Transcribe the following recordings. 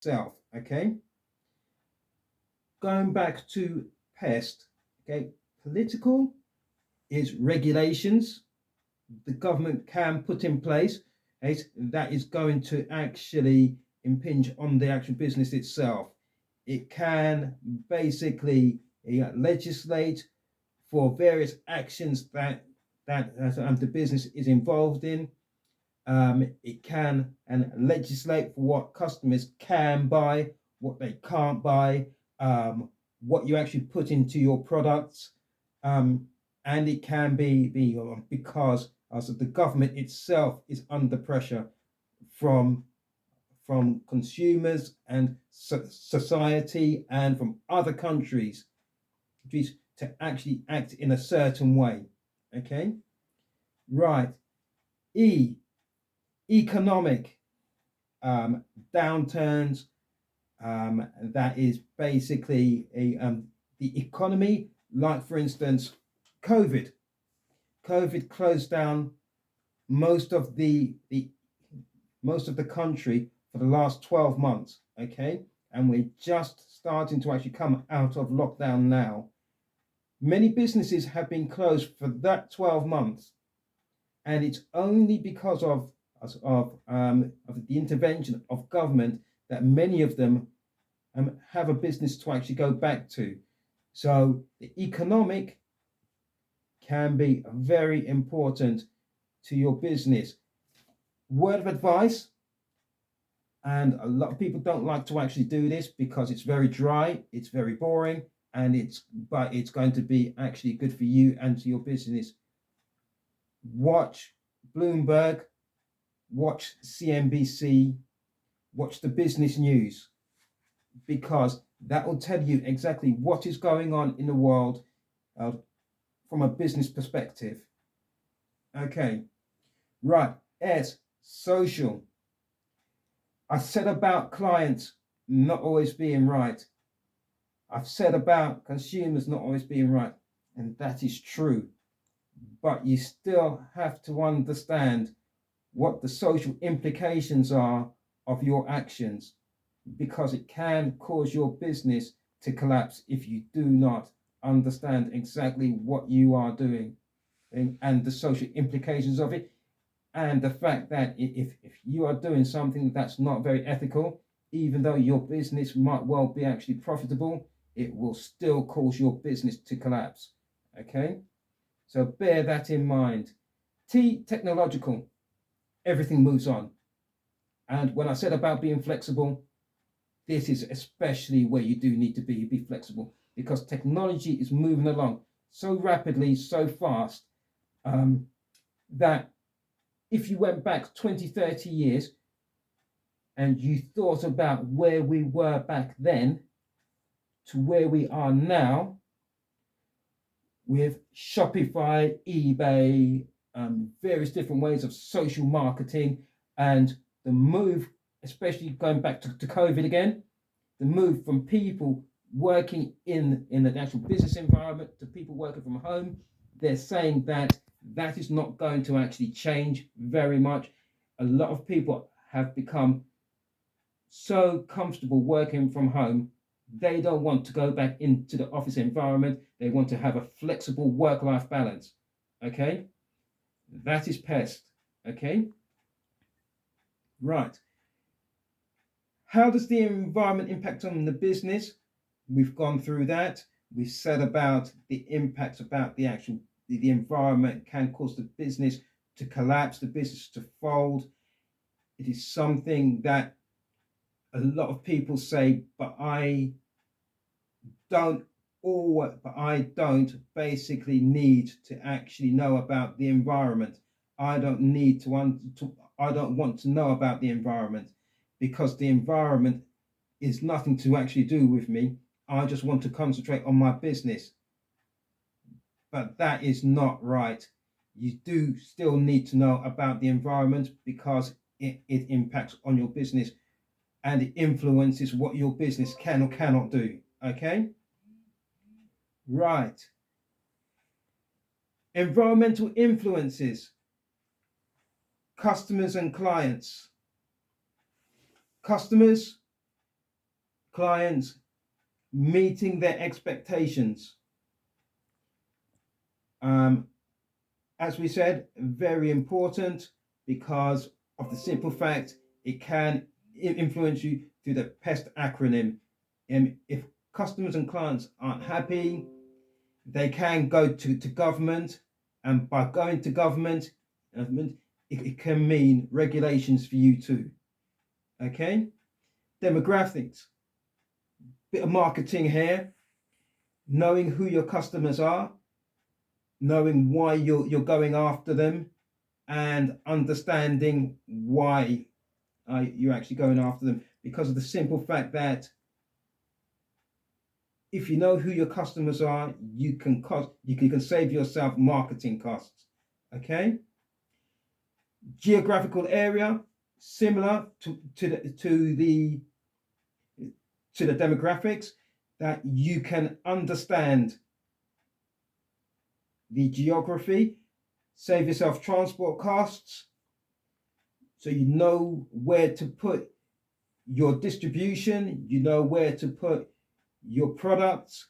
itself. Okay, going back to pest. Okay, political is regulations the government can put in place, okay, that is going to actually impinge on the actual business itself. It can basically legislate for various actions that the business is involved in. It can and legislate for what customers can buy, what they can't buy, what you actually put into your products, and it can be because the government itself is under pressure from consumers and society and from other countries to actually act in a certain way. Okay, right. E, economic downturns. That is basically the economy, like for instance, COVID. COVID closed down most of the most of the country for the last 12 months. Okay, and we're just starting to actually come out of lockdown now. Many businesses have been closed for that 12 months, and it's only because of the intervention of government that many of them have a business to actually go back to. So the economic can be very important to your business. Word of advice, and a lot of people don't like to actually do this because it's very dry, it's very boring, and it's going to be actually good for you and to your business. Watch Bloomberg, watch CNBC, watch the business news, because that will tell you exactly what is going on in the world from a business perspective. Okay, right. S, social. I said about clients not always being right. I've said about consumers not always being right, and that is true. But you still have to understand what the social implications are of your actions, because it can cause your business to collapse if you do not understand exactly what you are doing and the social implications of it, and the fact that if you are doing something that's not very ethical, even though your business might well be actually profitable, it will still cause your business to collapse. Okay, so bear that in mind. T, technological. Everything moves on, and when I said about being flexible, this is especially where you do need to be flexible, because technology is moving along so rapidly, so fast, that if you went back 20, 30 years and you thought about where we were back then to where we are now with Shopify, eBay, various different ways of social marketing, and the move, especially going back to COVID again, the move from people working in the actual business environment to people working from home, they're saying that that is not going to actually change very much. A lot of people have become so comfortable working from home, they don't want to go back into the office environment. They want to have a flexible work-life balance. Okay, that is pest. Okay, right. How does the environment impact on the business? We've gone through that. We said about the impacts about the environment can cause the business to collapse, the business to fold. It is something that a lot of people say, but I don't basically need to actually know about the environment. I don't need I don't want to know about the environment, because the environment is nothing to actually do with me. I just want to concentrate on my business. But that is not right. You do still need to know about the environment, because it impacts on your business and it influences what your business can or cannot do. Okay? Right. Environmental influences, customers and clients. Customers, clients, meeting their expectations. As we said, very important because of the simple fact it can influence you through the PEST acronym. And if customers and clients aren't happy, they can go to government, and by going to government, it can mean regulations for you too. Okay, demographics, bit of marketing here, knowing who your customers are, knowing why you're going after them, and understanding why you're actually going after them, because of the simple fact that if you know who your customers are, you can save yourself marketing costs. Okay, geographical area, similar to the demographics, that you can understand the geography, save yourself transport costs, so you know where to put your distribution, you know where to put your products,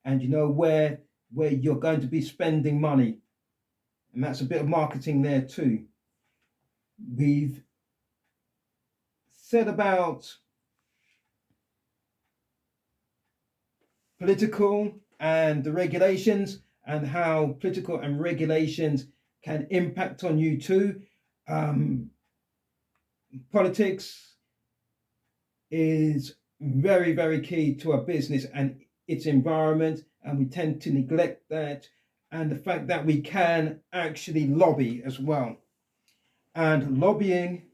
and you know where you're going to be spending money. And that's a bit of marketing there too. We've said about political and the regulations, and how political and regulations can impact on you too. Politics is very, very key to a business and its environment, and we tend to neglect that, and the fact that we can actually lobby as well. And lobbying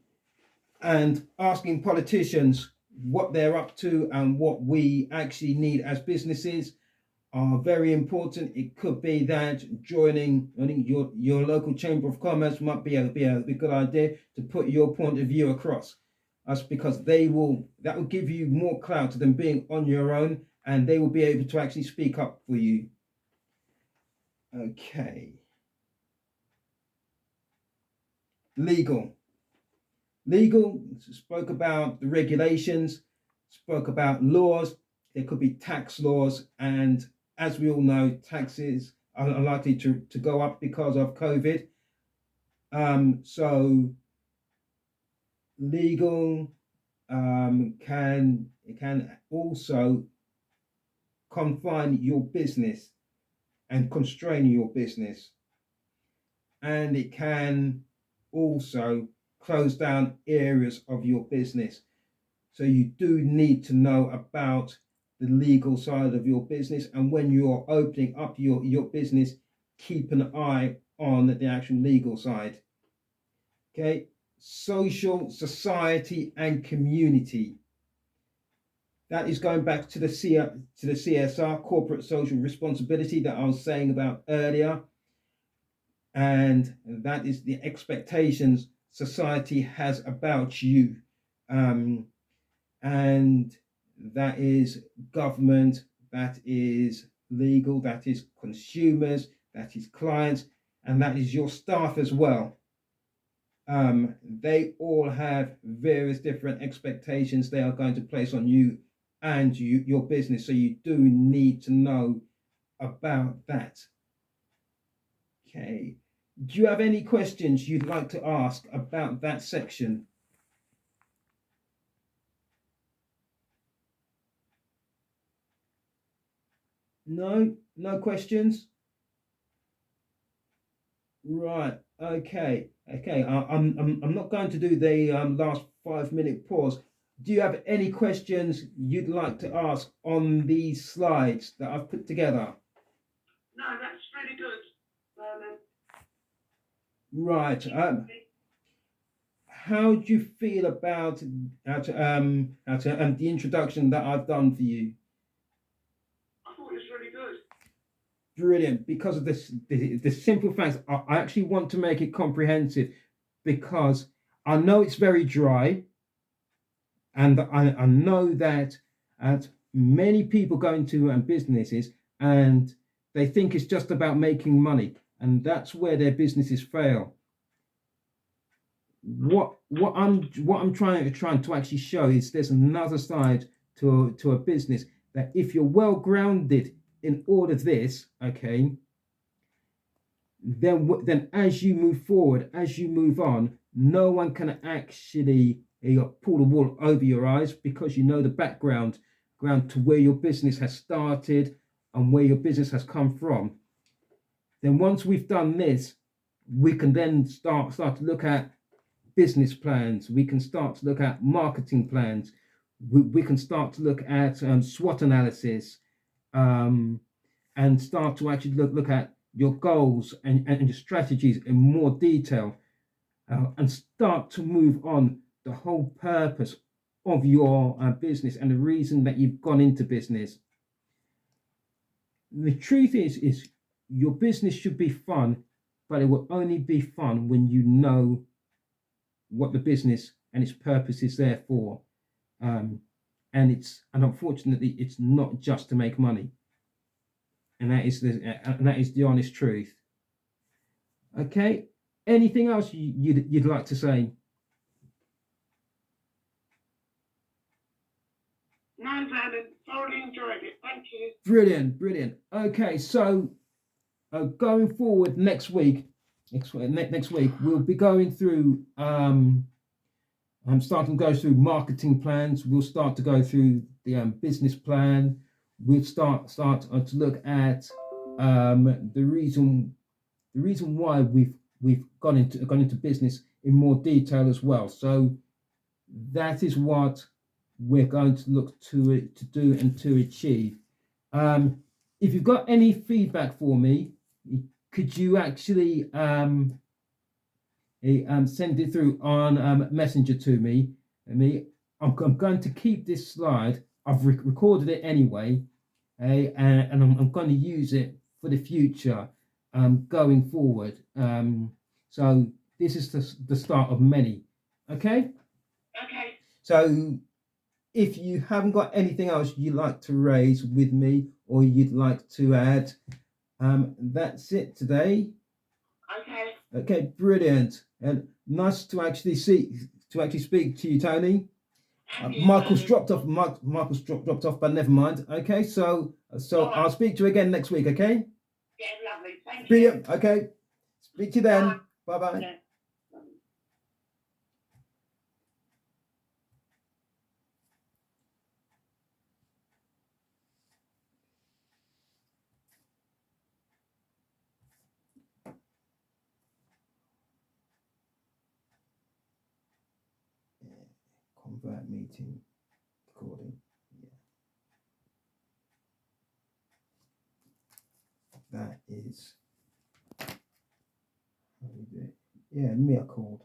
and asking politicians what they're up to and what we actually need as businesses are very important. It could be that joining, I think, your local chamber of commerce might be a good idea to put your point of view across. That's because that will give you more clout than being on your own, and they will be able to actually speak up for you. Okay. Legal spoke about the regulations, spoke about laws. There could be tax laws, and as we all know, taxes are likely to go up because of COVID. So legal can also confine your business and constrain your business, and it can also close down areas of your business. So you do need to know about the legal side of your business, and when you're opening up your business, keep an eye on the actual legal side. Okay, social, society, and community. That is going back to the CSR, corporate social responsibility, that I was saying about earlier, and that is the expectations society has about you, and that is government, that is legal, that is consumers, that is clients, and that is your staff as well. They all have various different expectations they are going to place on you and your business, so you do need to know about that. Okay, do you have any questions you'd like to ask about that section? No questions? Right. Okay. I'm not going to do the last 5-minute pause. Do you have any questions you'd like to ask on these slides that I've put together? No, that's really good. Right. How do you feel about the introduction that I've done for you? I thought it was really good. Brilliant, because of this, the simple facts. I actually want to make it comprehensive, because I know it's very dry, and I know that many people go into businesses and they think it's just about making money, and that's where their businesses fail. What I'm trying to actually show is there's another side to a business, that if you're well grounded in all of this, okay, then as you move forward, as you move on, no one can actually pull the wool over your eyes, because you know the background to where your business has started and where your business has come from. Then once we've done this, we can then start to look at business plans. We can start to look at marketing plans. We can start to look at SWOT analysis, and start to actually look at your goals and your strategies in more detail, and start to move on the whole purpose of your business and the reason that you've gone into business. The truth is your business should be fun, but it will only be fun when you know what the business and its purpose is there for. And unfortunately, it's not just to make money. And that is the honest truth. Okay. Anything else you'd like to say? No, Alan, thoroughly enjoyed it. Thank you. Brilliant. Okay, so going forward next week, we'll be going through. I'm starting to go through marketing plans. We'll start to go through the business plan. We'll start to look at the reason why we've gone into business in more detail as well. So that is what we're going to look to do and to achieve. If you've got any feedback for me, could you actually send it through on Messenger to me? I'm going to keep this slide. I've recorded it anyway, and I'm going to use it for the future, going forward. So this is the start of many. Okay. Okay. So if you haven't got anything else you'd like to raise with me or you'd like to add, that's it today. Okay. Okay, brilliant. And nice to actually speak to you, Tony. Michael's dropped off. Michael's dropped off, but never mind. Okay, so I'll speak to you again next week. Okay. Yeah, lovely. Thank Brilliant. you. Okay. Speak to you then. Bye bye. Yeah. Convert meeting recording. Yeah. That is how we do it. Yeah, Mia called.